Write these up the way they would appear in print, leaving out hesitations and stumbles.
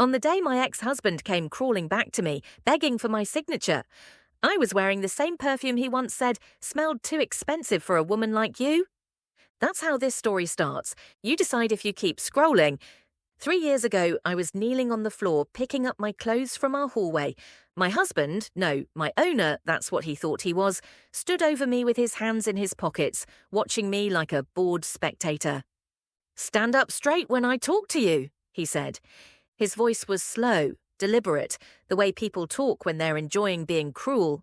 On the day my ex-husband came crawling back to me, begging for my signature, I was wearing the same perfume he once said smelled too expensive for a woman like you. That's how this story starts. You decide if you keep scrolling. 3 years ago, I was kneeling on the floor picking up my clothes from our hallway. My husband, no, my owner, that's what he thought he was, stood over me with his hands in his pockets, watching me like a bored spectator. "Stand up straight when I talk to you," he said. His voice was slow, deliberate, the way people talk when they're enjoying being cruel.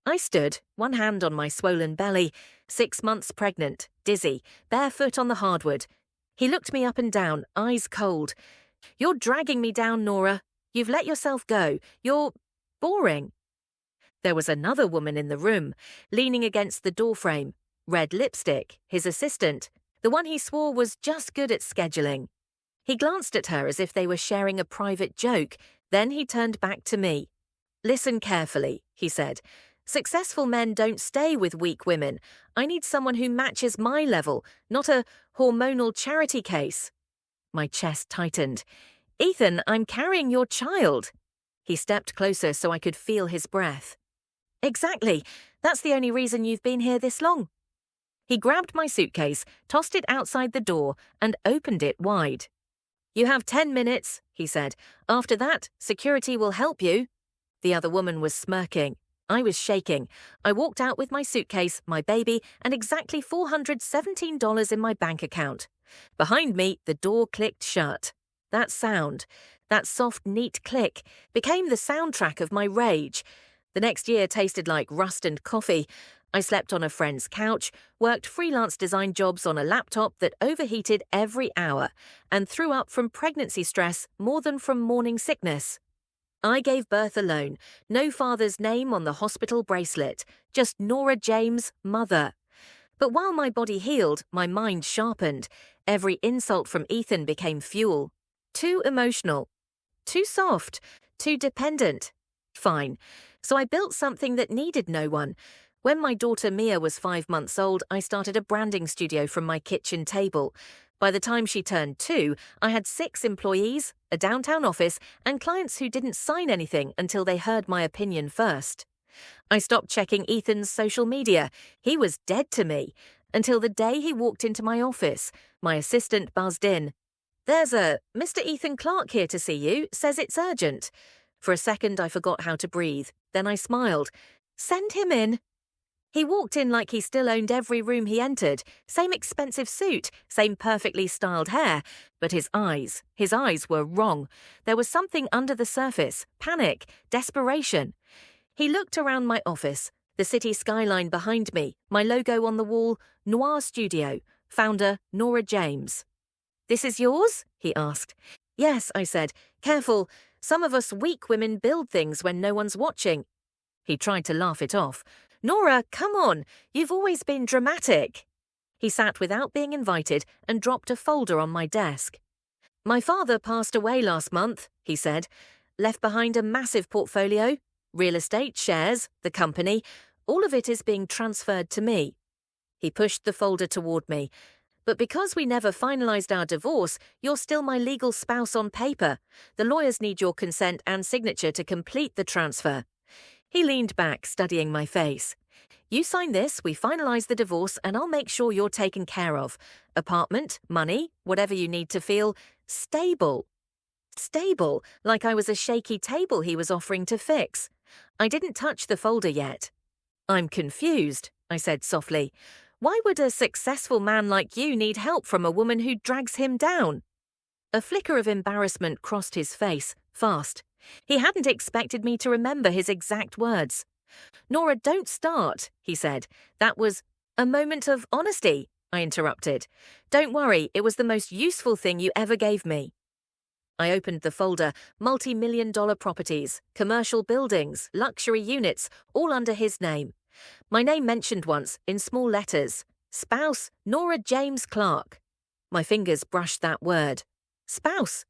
I stood, one hand on my swollen belly, 6 months pregnant, dizzy, barefoot on the hardwood. He looked me up and down, eyes cold. "You're dragging me down, Nora. You've let yourself go. You're boring." There was another woman in the room, leaning against the doorframe. Red lipstick, his assistant, the one he swore was just good at scheduling. He glanced at her as if they were sharing a private joke. Then he turned back to me. "Listen carefully," he said. "Successful men don't stay with weak women. I need someone who matches my level, not a hormonal charity case." My chest tightened. "Ethan, I'm carrying your child." He stepped closer so I could feel his breath. "Exactly. That's the only reason you've been here this long." He grabbed my suitcase, tossed it outside the door, and opened it wide. "You have 10 minutes, he said. "After that, security will help you." The other woman was smirking. I was shaking. I walked out with my suitcase, my baby, and exactly $417 in my bank account. Behind me, the door clicked shut. That sound, that soft, neat click, became the soundtrack of my rage. The next year tasted like rust and coffee. I slept on a friend's couch, worked freelance design jobs on a laptop that overheated every hour, and threw up from pregnancy stress more than from morning sickness. I gave birth alone, no father's name on the hospital bracelet, just Nora James, mother. But while my body healed, my mind sharpened. Every insult from Ethan became fuel. Too emotional. Too soft. Too dependent. Fine. So I built something that needed no one. When my daughter Mia was 5 months old, I started a branding studio from my kitchen table. By the time she turned 2, I had 6 employees, a downtown office, and clients who didn't sign anything until they heard my opinion first. I stopped checking Ethan's social media. He was dead to me. Until the day he walked into my office. My assistant buzzed in. "There's a Mr. Ethan Clark here to see you, says it's urgent." For a second I forgot how to breathe. Then I smiled. "Send him in." He walked in like he still owned every room he entered, same expensive suit, same perfectly styled hair, but his eyes were wrong. There was something under the surface, panic, desperation. He looked around my office, the city skyline behind me, my logo on the wall, Noir Studio, founder Nora James. "This is yours?" he asked. "Yes," I said. "Careful, some of us weak women build things when no one's watching." He tried to laugh it off. "Nora, come on, you've always been dramatic." He sat without being invited and dropped a folder on my desk. "My father passed away last month," he said. "Left behind a massive portfolio. Real estate, shares, the company. All of it is being transferred to me." He pushed the folder toward me. "But because we never finalized our divorce, you're still my legal spouse on paper. The lawyers need your consent and signature to complete the transfer." He leaned back, studying my face. "You sign this, we finalize the divorce, and I'll make sure you're taken care of. Apartment, money, whatever you need to feel stable." Stable, like I was a shaky table he was offering to fix. I didn't touch the folder yet. "I'm confused," I said softly. "Why would a successful man like you need help from a woman who drags him down?" A flicker of embarrassment crossed his face, fast. He hadn't expected me to remember his exact words. "Nora, don't start," he said. "That was a moment of honesty," I interrupted. "Don't worry, it was the most useful thing you ever gave me." I opened the folder, multi-million-dollar properties, commercial buildings, luxury units, all under his name. My name mentioned once, in small letters. Spouse, Nora James Clark. My fingers brushed that word. Spouse.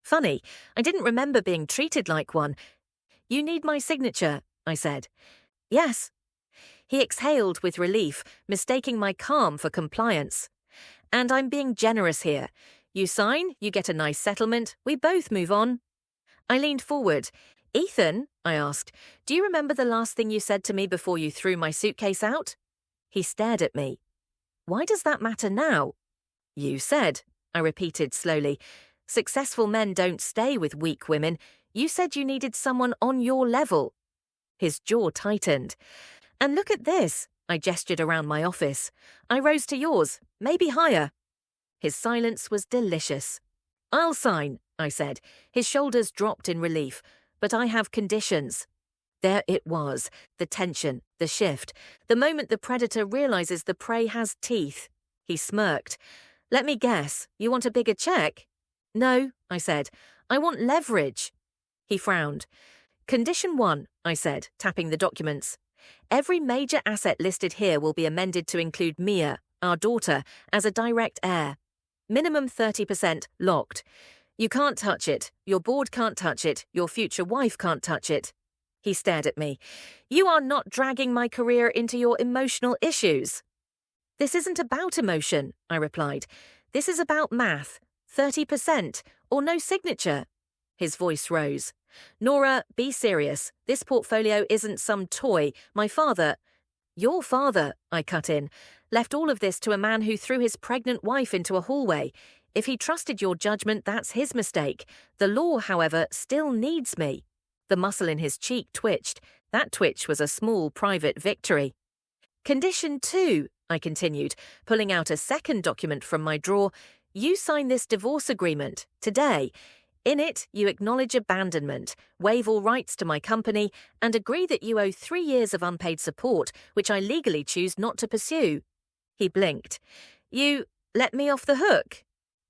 Funny, I didn't remember being treated like one. "You need my signature," I said. "Yes." He exhaled with relief, mistaking my calm for compliance. "And I'm being generous here. You sign, you get a nice settlement, we both move on." I leaned forward. Ethan, I asked, do you remember the last thing you said to me before you threw my suitcase out? He stared at me. Why does that matter now? You said, I repeated slowly. Successful men don't stay with weak women. You said you needed someone on your level. His jaw tightened. And look at this, I gestured around my office. I rose to yours, maybe higher. His silence was delicious. I'll sign, I said. His shoulders dropped in relief. But I have conditions. There it was, the tension, the shift, the moment the predator realizes the prey has teeth. He smirked. Let me guess, you want a bigger check? No, I said. I want leverage. He frowned. Condition 1, I said, tapping the documents. Every major asset listed here will be amended to include Mia, our daughter, as a direct heir. Minimum 30% locked. You can't touch it. Your board can't touch it. Your future wife can't touch it. He stared at me. You are not dragging my career into your emotional issues. This isn't about emotion, I replied. This is about math. 30% or no signature. His voice rose. Nora, be serious. This portfolio isn't some toy. My father... Your father, I cut in, left all of this to a man who threw his pregnant wife into a hallway. If he trusted your judgment, that's his mistake. The law, however, still needs me. The muscle in his cheek twitched. That twitch was a small private victory. Condition 2, I continued, pulling out a second document from my drawer. You sign this divorce agreement today. In it, you acknowledge abandonment, waive all rights to my company, and agree that you owe 3 years of unpaid support, which I legally choose not to pursue. He blinked. You let me off the hook?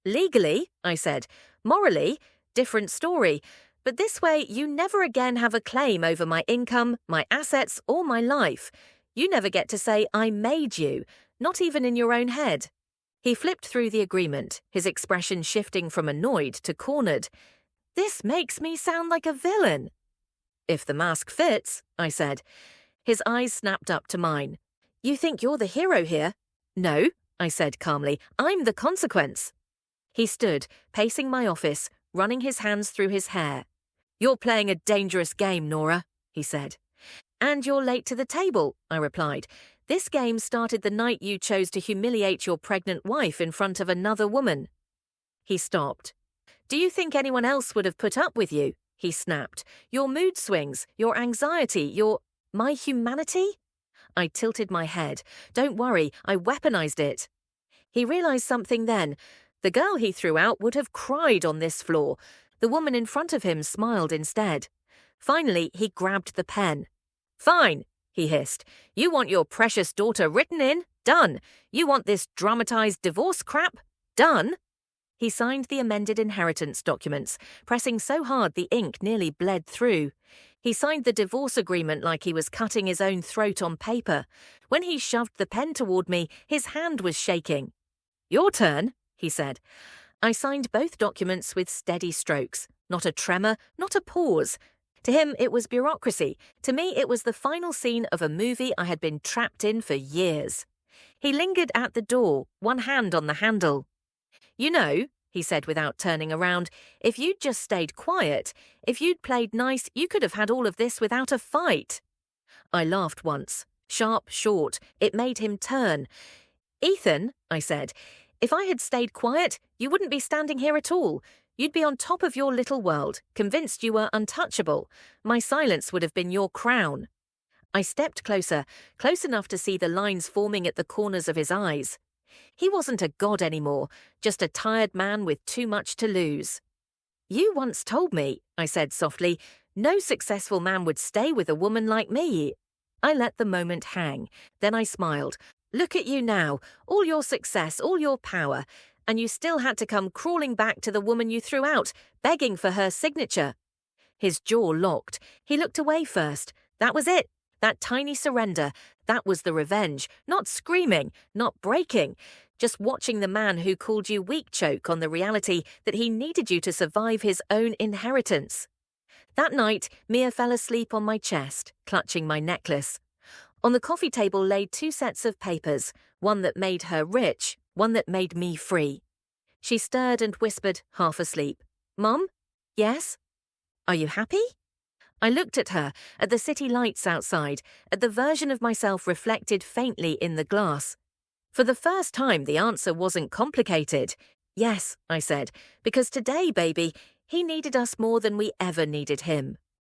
Legally, I said. Morally, different story. But this way, you never again have a claim over my income, my assets, or my life. You never get to say, I made you, not even in your own head. He flipped through the agreement, his expression shifting from annoyed to cornered. This makes me sound like a villain. If the mask fits, I said. His eyes snapped up to mine. You think you're the hero here? No, I said calmly. I'm the consequence. He stood, pacing my office, running his hands through his hair. You're playing a dangerous game, Nora, he said. And you're late to the table, I replied. This game started the night you chose to humiliate your pregnant wife in front of another woman. He stopped. Do you think anyone else would have put up with you? He snapped. Your mood swings, your anxiety, my humanity? I tilted my head. Don't worry, I weaponized it. He realized something then. The girl he threw out would have cried on this floor. The woman in front of him smiled instead. Finally, he grabbed the pen. Fine, he hissed. You want your precious daughter written in? Done. You want this dramatized divorce crap? Done. He signed the amended inheritance documents, pressing so hard the ink nearly bled through. He signed the divorce agreement like he was cutting his own throat on paper. When he shoved the pen toward me, his hand was shaking. Your turn, he said. I signed both documents with steady strokes. Not a tremor, not a pause. To him, it was bureaucracy. To me, it was the final scene of a movie I had been trapped in for years. He lingered at the door, one hand on the handle. You know, he said without turning around, if you'd just stayed quiet, if you'd played nice, you could have had all of this without a fight. I laughed once. Sharp, short. It made him turn. Ethan, I said, if I had stayed quiet, you wouldn't be standing here at all. You'd be on top of your little world, convinced you were untouchable. My silence would have been your crown. I stepped closer, close enough to see the lines forming at the corners of his eyes. He wasn't a god anymore, just a tired man with too much to lose. You once told me, I said softly, no successful man would stay with a woman like me. I let the moment hang. Then I smiled. Look at you now, all your success, all your power. And you still had to come crawling back to the woman you threw out, begging for her signature. His jaw locked. He looked away first. That was it. That tiny surrender. That was the revenge. Not screaming, not breaking. Just watching the man who called you weak choke on the reality that he needed you to survive his own inheritance. That night, Mia fell asleep on my chest, clutching my necklace. On the coffee table lay 2 sets of papers, one that made her rich, one that made me free. She stirred and whispered, half asleep. Mom? Yes? Are you happy? I looked at her, at the city lights outside, at the version of myself reflected faintly in the glass. For the first time, the answer wasn't complicated. Yes, I said, because today, baby, he needed us more than we ever needed him.